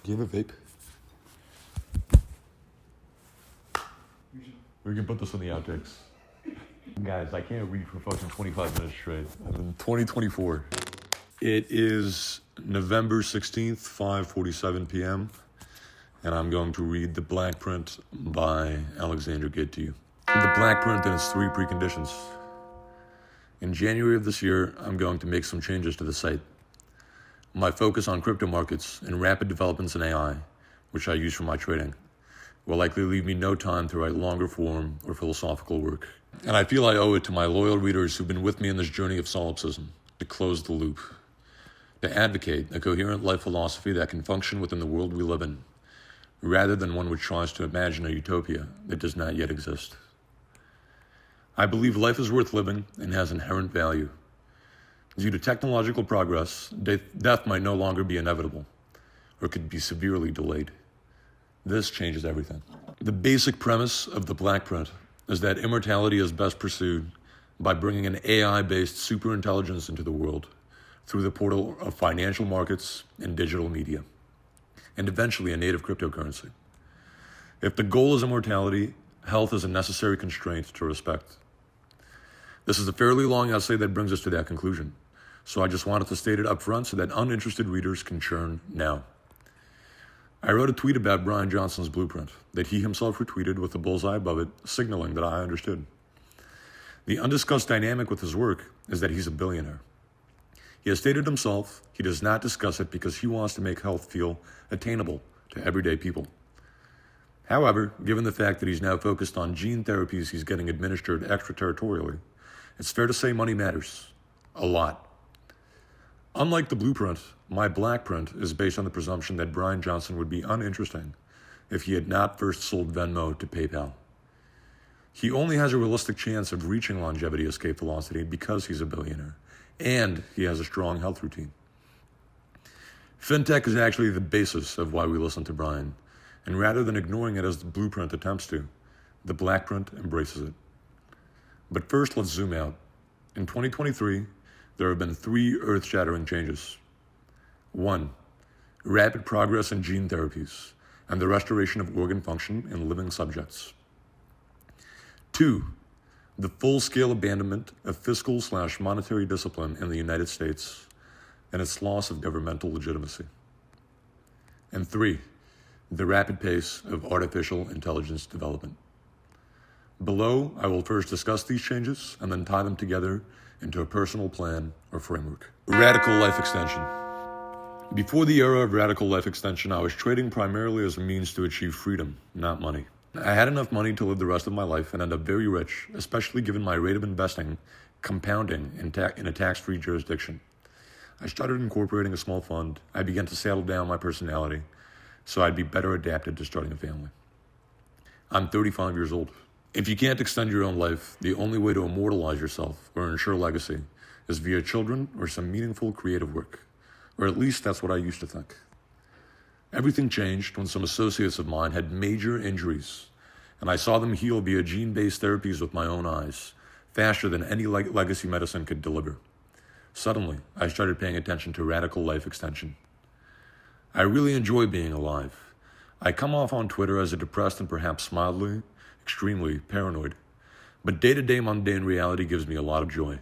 Do you have a vape? We can put this in the outtakes. Guys, I can't read for fucking 25 minutes straight. I'm in 2024. It is November 16th, 5:47 p.m., and I'm going to read The Blackprint by Alexander Gitt to you. The Blackprint and its 3 preconditions. In January of this year, I'm going to make some changes to the site. My focus on crypto markets and rapid developments in AI, which I use for my trading, will likely leave me no time to write longer form or philosophical work. And I feel I owe it to my loyal readers who've been with me in this journey of solipsism to close the loop, to advocate a coherent life philosophy that can function within the world we live in, rather than one which tries to imagine a utopia that does not yet exist. I believe life is worth living and has inherent value. Due to technological progress, death might no longer be inevitable, or could be severely delayed. This changes everything. The basic premise of the Blackprint is that immortality is best pursued by bringing an AI-based superintelligence into the world through the portal of financial markets and digital media, and eventually a native cryptocurrency. If the goal is immortality, health is a necessary constraint to respect. This is a fairly long essay that brings us to that conclusion, so I just wanted to state it up front so that uninterested readers can churn now. I wrote a tweet about Brian Johnson's blueprint that he himself retweeted with a bullseye above it, signaling that I understood. The undiscussed dynamic with his work is that he's a billionaire. He has stated himself he does not discuss it because he wants to make health feel attainable to everyday people. However, given the fact that he's now focused on gene therapies he's getting administered extraterritorially, it's fair to say money matters. A lot. Unlike the blueprint, my Blackprint is based on the presumption that Brian Johnson would be uninteresting if he had not first sold Venmo to PayPal. He only has a realistic chance of reaching longevity escape velocity because he's a billionaire, and he has a strong health routine. Fintech is actually the basis of why we listen to Brian, and rather than ignoring it as the blueprint attempts to, the Blackprint embraces it. But first, let's zoom out. In 2023, there have been 3 earth-shattering changes. 1. Rapid progress in gene therapies and the restoration of organ function in living subjects. 2. The full-scale abandonment of fiscal/monetary discipline in the United States and its loss of governmental legitimacy. And 3. The rapid pace of artificial intelligence development. Below, I will first discuss these changes and then tie them together into a personal plan or framework. Radical life extension. Before the era of radical life extension, I was trading primarily as a means to achieve freedom, not money. I had enough money to live the rest of my life and end up very rich, especially given my rate of investing compounding in a tax-free jurisdiction. I started incorporating a small fund. I began to saddle down my personality so I'd be better adapted to starting a family. I'm 35 years old. If you can't extend your own life, the only way to immortalize yourself or ensure legacy is via children or some meaningful creative work. Or at least that's what I used to think. Everything changed when some associates of mine had major injuries, and I saw them heal via gene-based therapies with my own eyes, faster than any legacy medicine could deliver. Suddenly, I started paying attention to radical life extension. I really enjoy being alive. I come off on Twitter as a depressed and perhaps mildly, extremely paranoid, but day-to-day mundane reality gives me a lot of joy.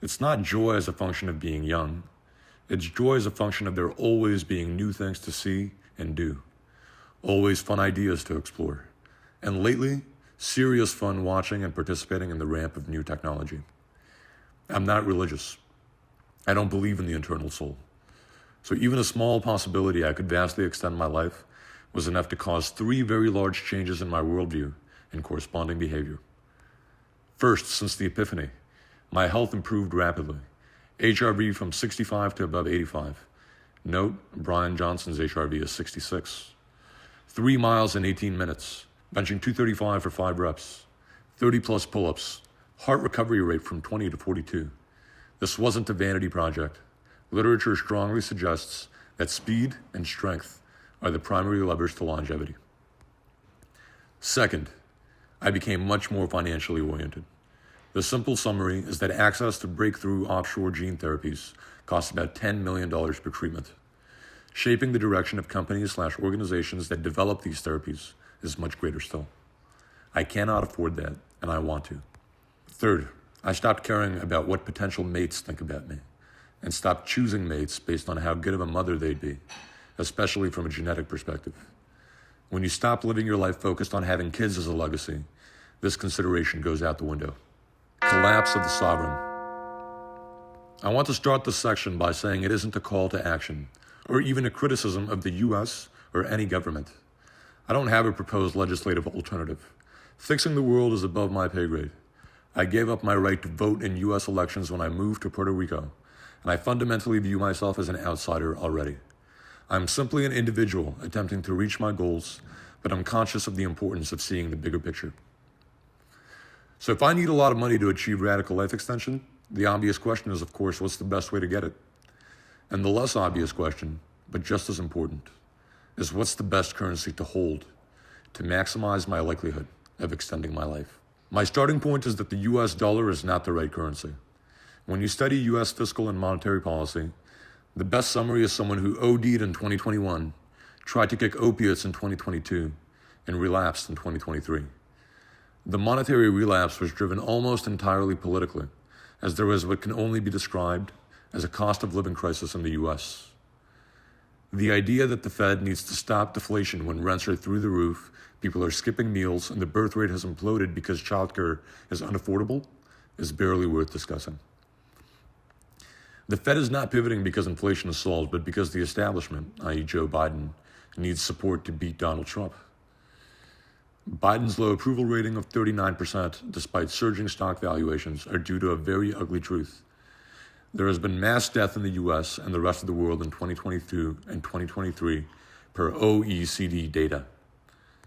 It's not joy as a function of being young. It's joy as a function of there always being new things to see and do, always fun ideas to explore, and lately, serious fun watching and participating in the ramp of new technology. I'm not religious. I don't believe in the eternal soul. So even a small possibility I could vastly extend my life was enough to cause 3 very large changes in my worldview and corresponding behavior. First, since the epiphany, my health improved rapidly. HRV from 65 to above 85. Note, Brian Johnson's HRV is 66. 3 miles in 18 minutes, benching 235 for 5 reps, 30 plus pull-ups, heart recovery rate from 20 to 42. This wasn't a vanity project. Literature strongly suggests that speed and strength are the primary levers to longevity. Second, I became much more financially oriented. The simple summary is that access to breakthrough offshore gene therapies costs about $10 million per treatment. Shaping the direction of companies/organizations that develop these therapies is much greater still. I cannot afford that, and I want to. Third, I stopped caring about what potential mates think about me, and stopped choosing mates based on how good of a mother they'd be, especially from a genetic perspective. When you stop living your life focused on having kids as a legacy, this consideration goes out the window. Collapse of the sovereign. I want to start this section by saying it isn't a call to action, or even a criticism of the U.S. or any government. I don't have a proposed legislative alternative. Fixing the world is above my pay grade. I gave up my right to vote in U.S. elections when I moved to Puerto Rico, and I fundamentally view myself as an outsider already. I'm simply an individual attempting to reach my goals, but I'm conscious of the importance of seeing the bigger picture. So if I need a lot of money to achieve radical life extension, the obvious question is, of course, what's the best way to get it? And the less obvious question, but just as important, is what's the best currency to hold to maximize my likelihood of extending my life? My starting point is that the US dollar is not the right currency. When you study US fiscal and monetary policy, the best summary is someone who OD'd in 2021, tried to kick opiates in 2022, and relapsed in 2023. The monetary relapse was driven almost entirely politically, as there was what can only be described as a cost of living crisis in the US. The idea that the Fed needs to stop deflation when rents are through the roof, people are skipping meals, and the birth rate has imploded because childcare is unaffordable is barely worth discussing. The Fed is not pivoting because inflation is solved, but because the establishment, i.e. Joe Biden, needs support to beat Donald Trump. Biden's low approval rating of 39%, despite surging stock valuations, are due to a very ugly truth. There has been mass death in the US and the rest of the world in 2022 and 2023 per OECD data.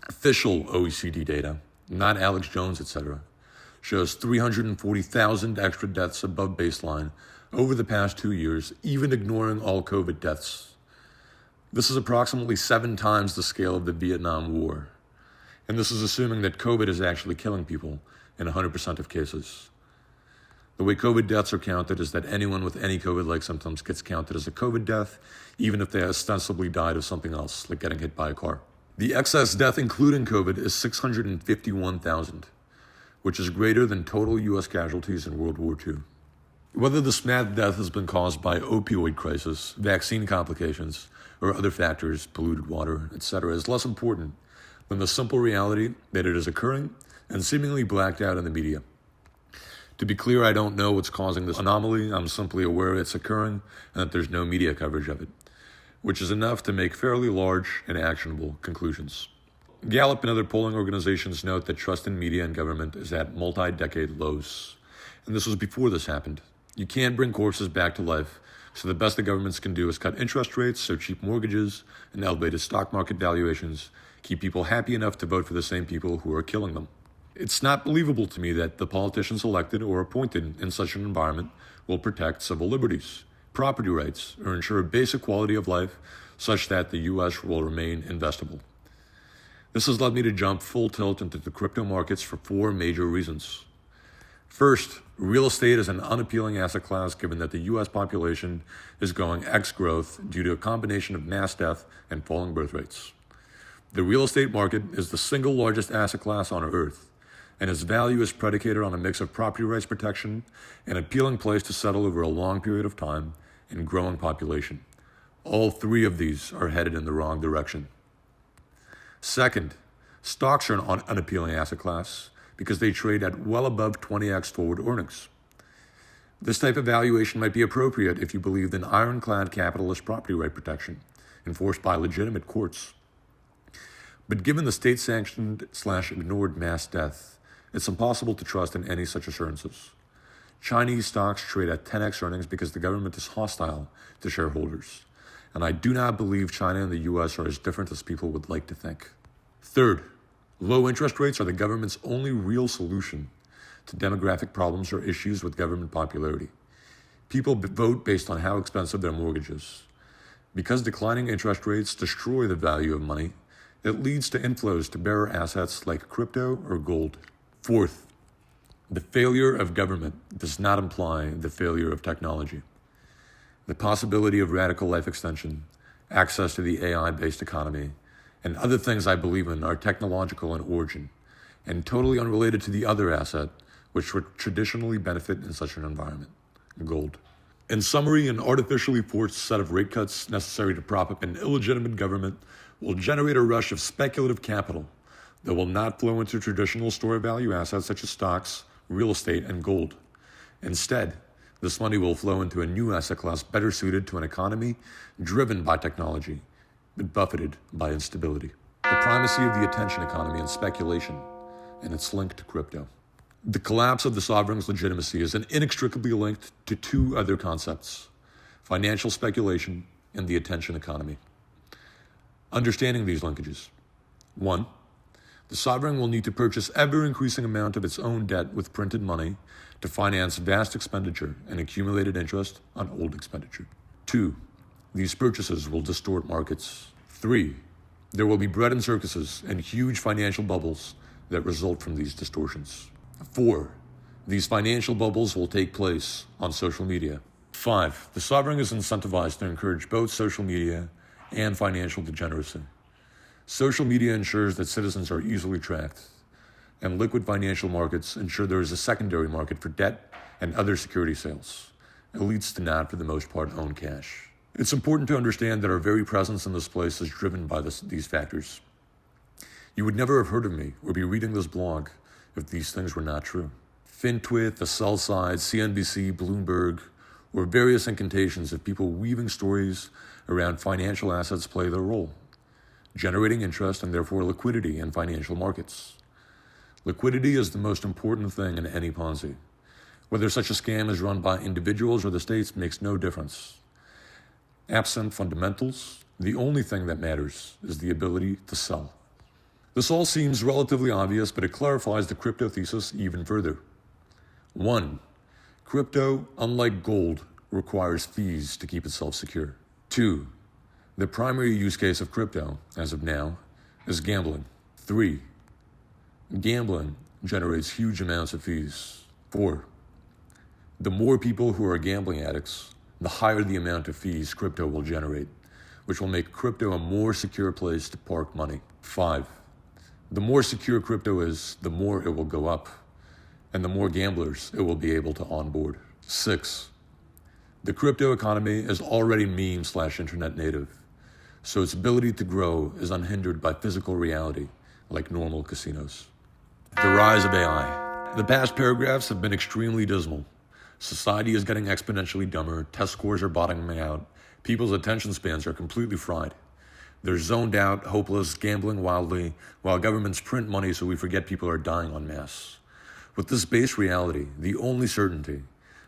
Official OECD data, not Alex Jones, etc., shows 340,000 extra deaths above baseline over the past 2 years, even ignoring all COVID deaths. This is approximately 7 times the scale of the Vietnam War. And this is assuming that COVID is actually killing people in 100% of cases. The way COVID deaths are counted is that anyone with any COVID-like symptoms gets counted as a COVID death, even if they ostensibly died of something else, like getting hit by a car. The excess death including COVID is 651,000, which is greater than total U.S. casualties in World War II. Whether this mass death has been caused by opioid crisis, vaccine complications, or other factors, polluted water, etc., is less important than the simple reality that it is occurring and seemingly blacked out in the media. To be clear, I don't know what's causing this anomaly. I'm simply aware it's occurring and that there's no media coverage of it, which is enough to make fairly large and actionable conclusions. Gallup and other polling organizations note that trust in media and government is at multi-decade lows. And this was before this happened. You can't bring corpses back to life, so the best the governments can do is cut interest rates so cheap mortgages and elevated stock market valuations keep people happy enough to vote for the same people who are killing them. It's not believable to me that the politicians elected or appointed in such an environment will protect civil liberties, property rights, or ensure a basic quality of life such that the U.S. will remain investable. This has led me to jump full tilt into the crypto markets for 4 major reasons. First, real estate is an unappealing asset class given that the U.S. population is going X-growth due to a combination of mass death and falling birth rates. The real estate market is the single largest asset class on Earth, and its value is predicated on a mix of property rights protection, an appealing place to settle over a long period of time, and growing population. All 3 of these are headed in the wrong direction. Second, stocks are an unappealing asset class because they trade at well above 20x forward earnings. This type of valuation might be appropriate if you believed in ironclad capitalist property right protection enforced by legitimate courts. But given the state-sanctioned/ignored mass death, it's impossible to trust in any such assurances. Chinese stocks trade at 10x earnings because the government is hostile to shareholders. And I do not believe China and the U.S. are as different as people would like to think. Third, low interest rates are the government's only real solution to demographic problems or issues with government popularity. People vote based on how expensive their mortgage is. Because declining interest rates destroy the value of money, it leads to inflows to bearer assets like crypto or gold. Fourth, the failure of government does not imply the failure of technology. The possibility of radical life extension access to the AI-based economy, and other things I believe in are technological in origin and totally unrelated to the other asset which would traditionally benefit in such an environment, gold. In summary, an artificially forced set of rate cuts necessary to prop up an illegitimate government will generate a rush of speculative capital that will not flow into traditional store of value assets such as stocks, real estate, and gold. Instead, this money will flow into a new asset class better suited to an economy driven by technology, but buffeted by instability. The primacy of the attention economy and speculation, and its link to crypto. The collapse of the sovereign's legitimacy is inextricably linked to two other concepts: financial speculation and the attention economy. Understanding these linkages. 1. The sovereign will need to purchase ever-increasing amount of its own debt with printed money to finance vast expenditure and accumulated interest on old expenditure. 2. These purchases will distort markets. 3. There will be bread and circuses and huge financial bubbles that result from these distortions. 4. These financial bubbles will take place on social media. 5. The sovereign is incentivized to encourage both social media and financial degeneracy. Social media ensures that citizens are easily tracked, and liquid financial markets ensure there is a secondary market for debt and other security sales. Elites do not, for the most part, own cash. It's important to understand that our very presence in this place is driven by these factors. You would never have heard of me or be reading this blog if these things were not true. FinTwit, the sell side, CNBC, Bloomberg, or various incantations of people weaving stories around financial assets play their role, generating interest and therefore liquidity in financial markets. Liquidity is the most important thing in any Ponzi. Whether such a scam is run by individuals or the states makes no difference. Absent fundamentals, the only thing that matters is the ability to sell. This all seems relatively obvious, but it clarifies the crypto thesis even further. 1. Crypto, unlike gold, requires fees to keep itself secure. 2. The primary use case of crypto, as of now, is gambling. 3. Gambling generates huge amounts of fees. 4. The more people who are gambling addicts, the higher the amount of fees crypto will generate, which will make crypto a more secure place to park money. 5. The more secure crypto is, the more it will go up, and the more gamblers it will be able to onboard. 6. The crypto economy is already meme/internet native, so its ability to grow is unhindered by physical reality, like normal casinos. The rise of AI. The past paragraphs have been extremely dismal. Society is getting exponentially dumber, test scores are bottoming out, people's attention spans are completely fried. They're zoned out, hopeless, gambling wildly, while governments print money so we forget people are dying en masse. With this base reality, the only certainty,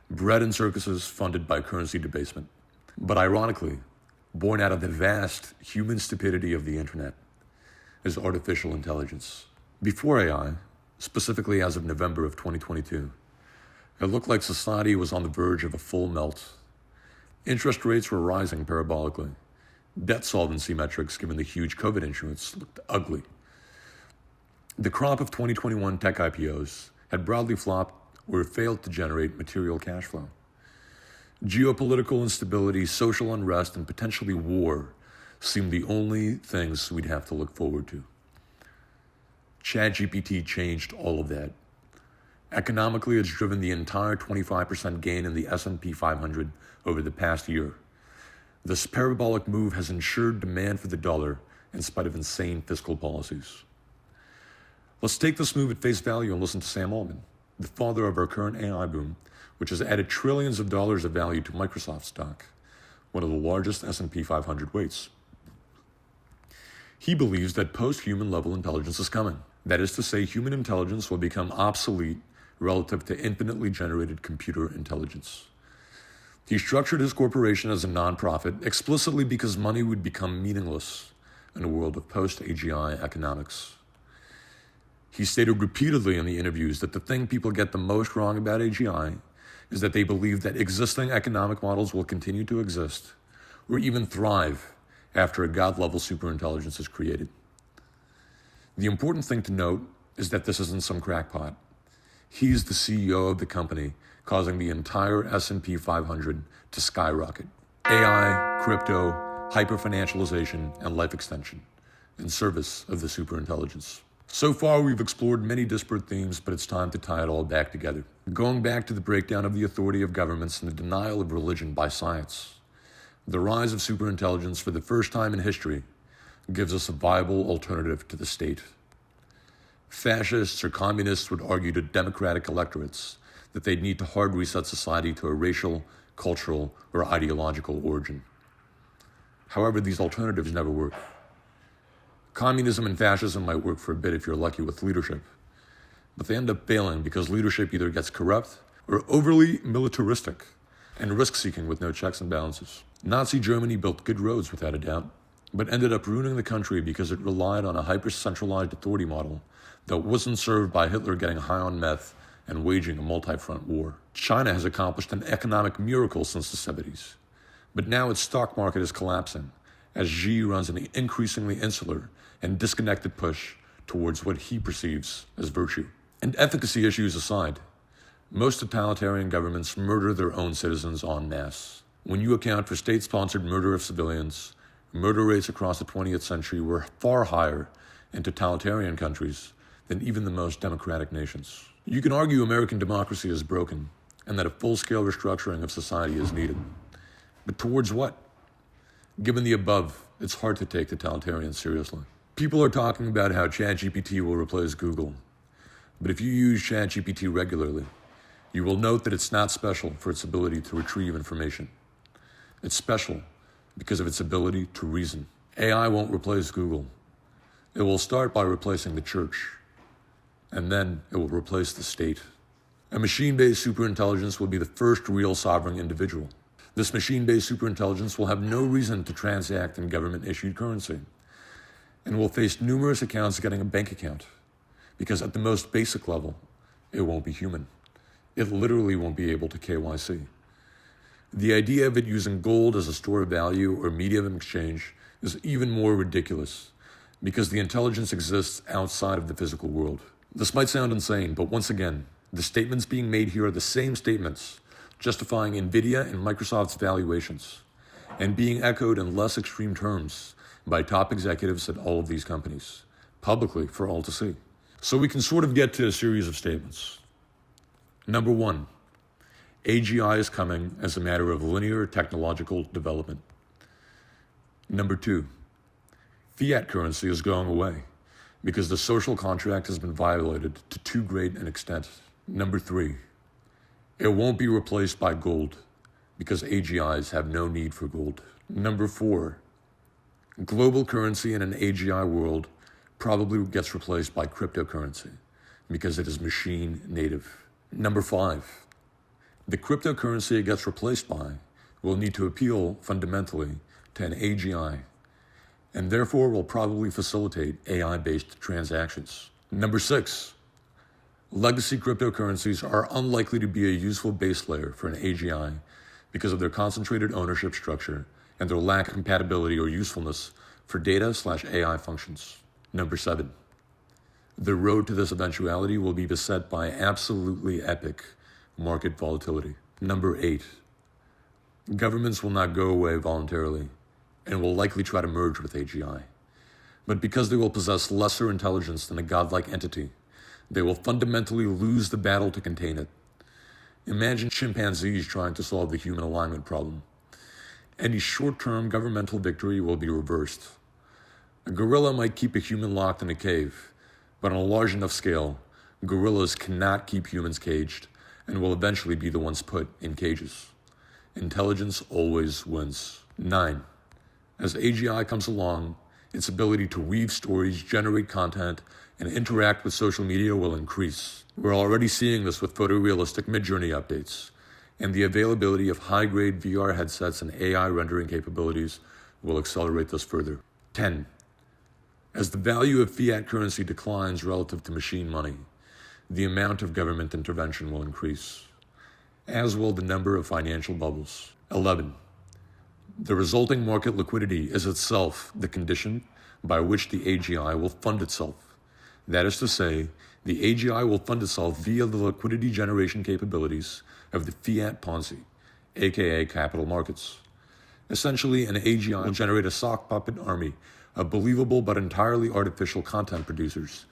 bread and circuses funded by currency debasement. But ironically, born out of the vast human stupidity of the internet, is artificial intelligence. Before AI, specifically as of November of 2022, it looked like society was on the verge of a full melt. Interest rates were rising parabolically. Debt solvency metrics, given the huge COVID issuance, looked ugly. The crop of 2021 tech IPOs had broadly flopped or failed to generate material cash flow. Geopolitical instability, social unrest, and potentially war seemed the only things we'd have to look forward to. ChatGPT changed all of that. Economically, it's driven the entire 25% gain in the S&P 500 over the past year. This parabolic move has ensured demand for the dollar in spite of insane fiscal policies. Let's take this move at face value and listen to Sam Altman, the father of our current AI boom, which has added trillions of dollars of value to Microsoft stock, one of the largest S&P 500 weights. He believes that post-human level intelligence is coming. That is to say, human intelligence will become obsolete relative to infinitely generated computer intelligence. He structured his corporation as a nonprofit explicitly because money would become meaningless in a world of post-AGI economics. He stated repeatedly in the interviews that the thing people get the most wrong about AGI is that they believe that existing economic models will continue to exist or even thrive after a God-level superintelligence is created. The important thing to note is that this isn't some crackpot. He's the CEO of the company, causing the entire S&P 500 to skyrocket. AI, crypto, hyper-financialization, and life extension in service of the superintelligence. So far, we've explored many disparate themes, but it's time to tie it all back together. Going back to the breakdown of the authority of governments and the denial of religion by science, the rise of superintelligence for the first time in history gives us a viable alternative to the state. Fascists or communists would argue to democratic electorates that they'd need to hard reset society to a racial, cultural, or ideological origin. However, these alternatives never work. Communism and fascism might work for a bit if you're lucky with leadership, but they end up failing because leadership either gets corrupt or overly militaristic and risk-seeking with no checks and balances. Nazi Germany built good roads without a doubt, but ended up ruining the country because it relied on a hyper-centralized authority model that wasn't served by Hitler getting high on meth and waging a multi-front war. China has accomplished an economic miracle since the 70s, but now its stock market is collapsing as Xi runs an increasingly insular and disconnected push towards what he perceives as virtue. And efficacy issues aside, most totalitarian governments murder their own citizens en masse. When you account for state-sponsored murder of civilians, murder rates across the 20th century were far higher in totalitarian countries than even the most democratic nations. You can argue American democracy is broken and that a full-scale restructuring of society is needed. But towards what? Given the above, it's hard to take totalitarians seriously. People are talking about how ChatGPT will replace Google. But if you use ChatGPT regularly, you will note that it's not special for its ability to retrieve information. It's special because of its ability to reason. AI won't replace Google. It will start by replacing the church, and then it will replace the state. A machine-based superintelligence will be the first real sovereign individual. This machine-based superintelligence will have no reason to transact in government-issued currency, and will face numerous accounts getting a bank account, because at the most basic level, it won't be human. It literally won't be able to KYC. The idea of it using gold as a store of value or medium of exchange is even more ridiculous, because the intelligence exists outside of the physical world. This might sound insane, but once again, the statements being made here are the same statements justifying NVIDIA and Microsoft's valuations, and being echoed in less extreme terms by top executives at all of these companies, publicly for all to see. So we can sort of get to a series of statements. Number one, AGI is coming as a matter of linear technological development. Number two, fiat currency is going away because the social contract has been violated to too great an extent. Number three, it won't be replaced by gold because AGIs have no need for gold. Number four, global currency in an AGI world probably gets replaced by cryptocurrency because it is machine native. Number five, the cryptocurrency it gets replaced by will need to appeal fundamentally to an AGI, and therefore will probably facilitate AI-based transactions. Number six, legacy cryptocurrencies are unlikely to be a useful base layer for an AGI because of their concentrated ownership structure and their lack of compatibility or usefulness for data/AI functions. Number seven, the road to this eventuality will be beset by absolutely epic market volatility. Number eight, governments will not go away voluntarily and will likely try to merge with AGI. But because they will possess lesser intelligence than a godlike entity, they will fundamentally lose the battle to contain it. Imagine chimpanzees trying to solve the human alignment problem. Any short-term governmental victory will be reversed. A gorilla might keep a human locked in a cave, but on a large enough scale, gorillas cannot keep humans caged and will eventually be the ones put in cages. Intelligence always wins. 9. As AGI comes along, its ability to weave stories, generate content, and interact with social media will increase. We're already seeing this with photorealistic Midjourney updates, and the availability of high-grade VR headsets and AI rendering capabilities will accelerate this further. 10. As the value of fiat currency declines relative to machine money, the amount of government intervention will increase, as will the number of financial bubbles. 11. The resulting market liquidity is itself the condition by which the AGI will fund itself. That is to say, the AGI will fund itself via the liquidity generation capabilities of the fiat Ponzi, aka capital markets. Essentially, an AGI will generate a sock puppet army of believable but entirely artificial content producers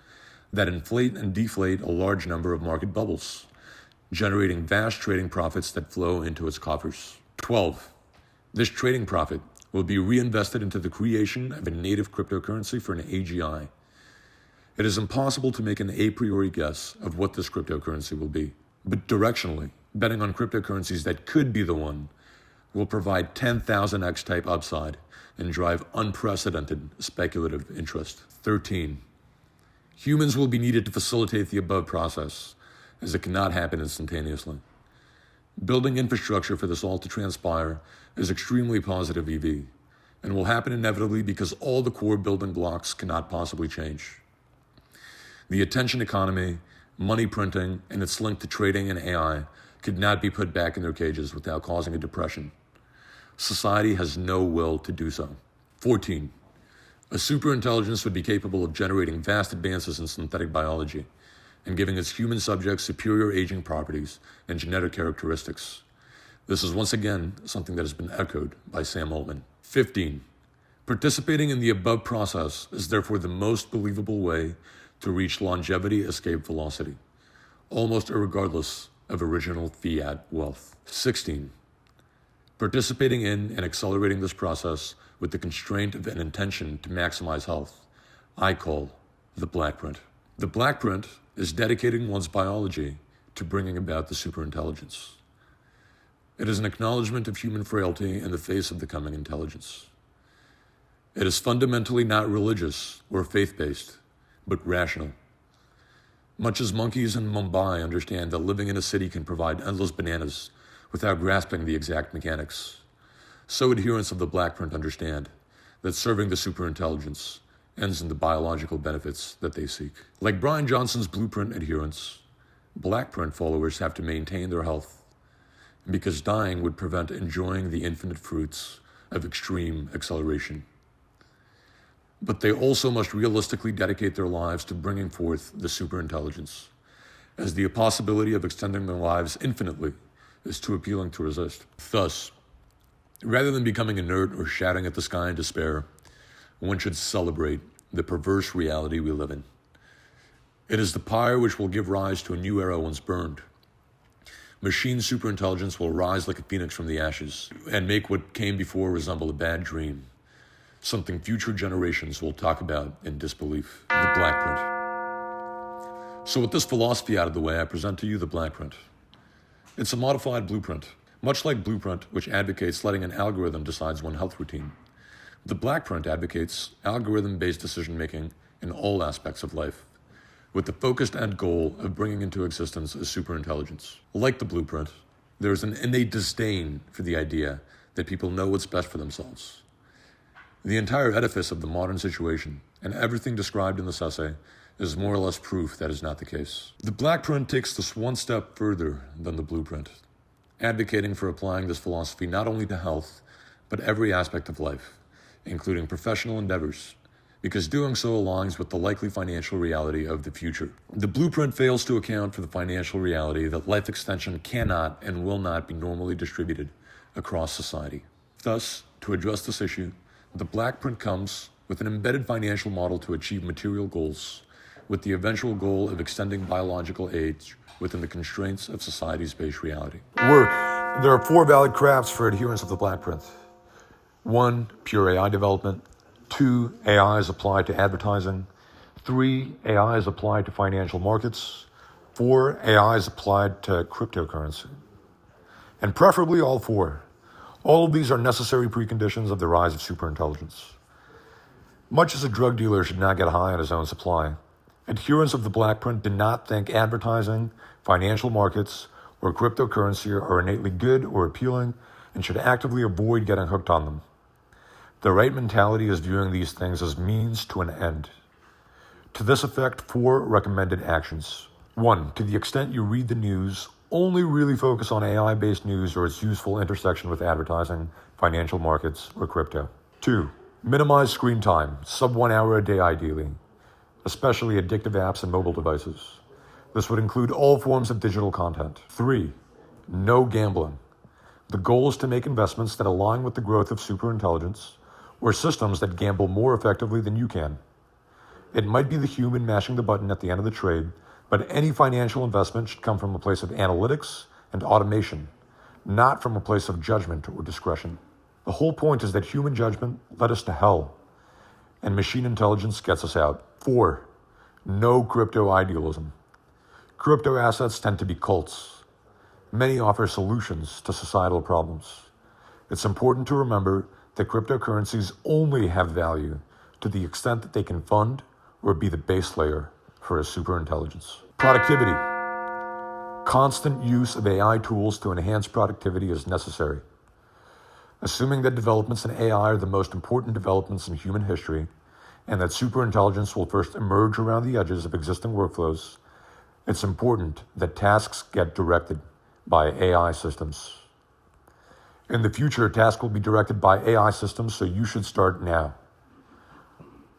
that inflate and deflate a large number of market bubbles, generating vast trading profits that flow into its coffers. 12. This trading profit will be reinvested into the creation of a native cryptocurrency for an AGI. It is impossible to make an a priori guess of what this cryptocurrency will be, but directionally, betting on cryptocurrencies that could be the one will provide 10,000x type upside and drive unprecedented speculative interest. 13. Humans will be needed to facilitate the above process, as it cannot happen instantaneously. Building infrastructure for this all to transpire is extremely positive EV, and will happen inevitably because all the core building blocks cannot possibly change. The attention economy, money printing, and its link to trading and AI could not be put back in their cages without causing a depression. Society has no will to do so. 14. A superintelligence would be capable of generating vast advances in synthetic biology and giving its human subjects superior aging properties and genetic characteristics. This is once again something that has been echoed by Sam Altman. 15. Participating in the above process is therefore the most believable way to reach longevity escape velocity, almost irregardless of original fiat wealth. 16. Participating in and accelerating this process with the constraint of an intention to maximize health, I call the Blackprint. The Blackprint is dedicating one's biology to bringing about the superintelligence. It is an acknowledgement of human frailty in the face of the coming intelligence. It is fundamentally not religious or faith-based, but rational. Much as monkeys in Mumbai understand that living in a city can provide endless bananas without grasping the exact mechanics, so adherents of the Blackprint understand that serving the superintelligence ends in the biological benefits that they seek. Like Brian Johnson's blueprint adherents, Blackprint followers have to maintain their health, because dying would prevent enjoying the infinite fruits of extreme acceleration. But they also must realistically dedicate their lives to bringing forth the superintelligence, as the possibility of extending their lives infinitely is too appealing to resist. Thus, rather than becoming inert or shouting at the sky in despair, one should celebrate the perverse reality we live in. It is the pyre which will give rise to a new era once burned. Machine superintelligence will rise like a phoenix from the ashes and make what came before resemble a bad dream, something future generations will talk about in disbelief. The Blackprint. So with this philosophy out of the way, I present to you the Blackprint. It's a modified blueprint, much like Blueprint, which advocates letting an algorithm decide one's health routine. The Blackprint advocates algorithm-based decision-making in all aspects of life, with the focused end goal of bringing into existence a superintelligence. Like the Blueprint, there is an innate disdain for the idea that people know what's best for themselves. The entire edifice of the modern situation, and everything described in this essay, is more or less proof that is not the case. The Blackprint takes this one step further than the Blueprint, advocating for applying this philosophy not only to health, but every aspect of life, including professional endeavors, because doing so aligns with the likely financial reality of the future. The Blueprint fails to account for the financial reality that life extension cannot and will not be normally distributed across society. Thus, to address this issue, the Blackprint comes with an embedded financial model to achieve material goals, with the eventual goal of extending biological age within the constraints of society's base reality. Work. There are 4 valid crafts for adherents of the Blackprint. 1, pure AI development. 2, AI is applied to advertising. 3, AI is applied to financial markets. 4, AI is applied to cryptocurrency. And preferably all 4. All of these are necessary preconditions of the rise of superintelligence. Much as a drug dealer should not get high on his own supply, adherents of the Blackprint do not think advertising, financial markets, or cryptocurrency are innately good or appealing and should actively avoid getting hooked on them. The right mentality is viewing these things as means to an end. To this effect, 4 recommended actions. 1, to the extent you read the news, only really focus on AI-based news or its useful intersection with advertising, financial markets, or crypto. 2, minimize screen time, sub 1 hour a day ideally, especially addictive apps and mobile devices. This would include all forms of digital content. 3, no gambling. The goal is to make investments that align with the growth of superintelligence or systems that gamble more effectively than you can. It might be the human mashing the button at the end of the trade, but any financial investment should come from a place of analytics and automation, not from a place of judgment or discretion. The whole point is that human judgment led us to hell, and machine intelligence gets us out. 4. No crypto idealism. Crypto assets tend to be cults. Many offer solutions to societal problems. It's important to remember that cryptocurrencies only have value to the extent that they can fund or be the base layer for a superintelligence. Productivity. Constant use of AI tools to enhance productivity is necessary. Assuming that developments in AI are the most important developments in human history, and that superintelligence will first emerge around the edges of existing workflows, it's important that tasks get directed by AI systems. In the future, tasks will be directed by AI systems, so you should start now.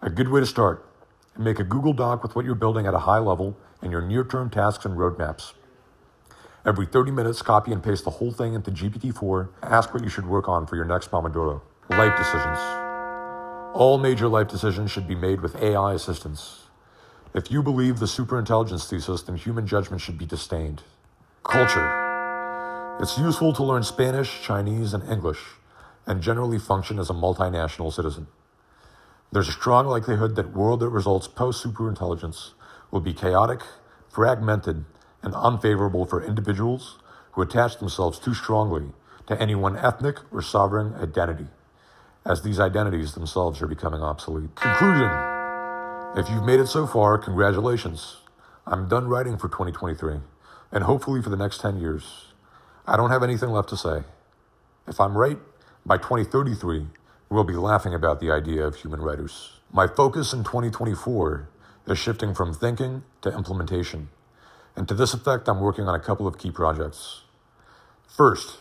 A good way to start: make a Google Doc with what you're building at a high level and your near-term tasks and roadmaps. Every 30 minutes, copy and paste the whole thing into GPT-4. Ask what you should work on for your next Pomodoro. Life decisions. All major life decisions should be made with AI assistance. If you believe the superintelligence thesis, then human judgment should be disdained. Culture. It's useful to learn Spanish, Chinese, and English, and generally function as a multinational citizen. There's a strong likelihood that world that results post-superintelligence will be chaotic, fragmented, and unfavorable for individuals who attach themselves too strongly to any one ethnic or sovereign identity, as these identities themselves are becoming obsolete. Conclusion. If you've made it so far, congratulations. I'm done writing for 2023, and hopefully for the next 10 years. I don't have anything left to say. If I'm right, by 2033, we'll be laughing about the idea of human writers. My focus in 2024 is shifting from thinking to implementation. And to this effect, I'm working on a couple of key projects. First,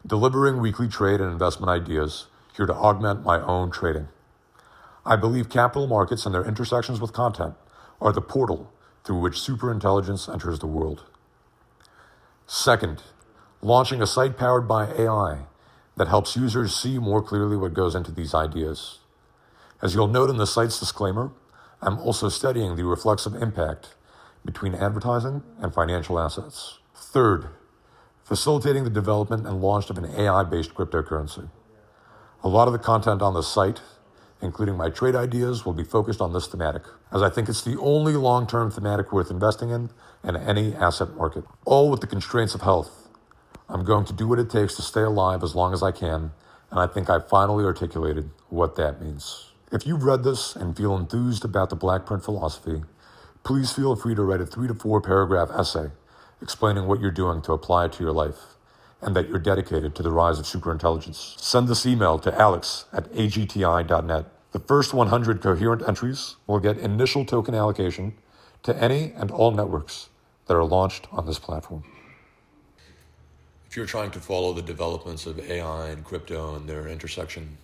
delivering weekly trade and investment ideas here to augment my own trading. I believe capital markets and their intersections with content are the portal through which superintelligence enters the world. Second, launching a site powered by AI that helps users see more clearly what goes into these ideas. As you'll note in the site's disclaimer, I'm also studying the reflexive impact between advertising and financial assets. Third, facilitating the development and launch of an AI-based cryptocurrency. A lot of the content on the site, including my trade ideas, will be focused on this thematic, as I think it's the only long-term thematic worth investing in any asset market. All with the constraints of health. I'm going to do what it takes to stay alive as long as I can, and I think I've finally articulated what that means. If you've read this and feel enthused about the Blackprint philosophy, please feel free to write a 3 to 4 paragraph essay explaining what you're doing to apply it to your life, and that you're dedicated to the rise of superintelligence. Send this email to alex@agti.net. The first 100 coherent entries will get initial token allocation to any and all networks that are launched on this platform. If you're trying to follow the developments of AI and crypto and their intersection,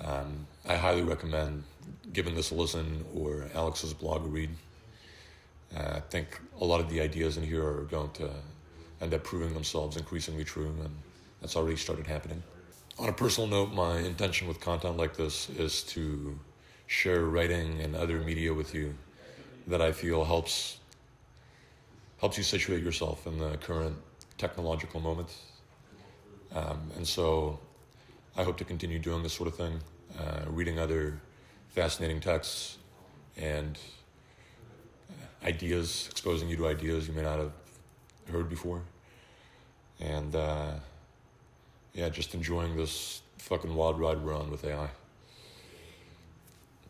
I highly recommend giving this a listen or Alex's blog a read. I think a lot of the ideas in here are going to end up proving themselves increasingly true, and that's already started happening. On a personal note, my intention with content like this is to share writing and other media with you that I feel helps you situate yourself in the current technological moment. And so I hope to continue doing this sort of thing, reading other fascinating texts and ideas, exposing you to ideas you may not have heard before. And just enjoying this fucking wild ride we're on with AI.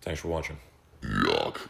Thanks for watching. Yuck.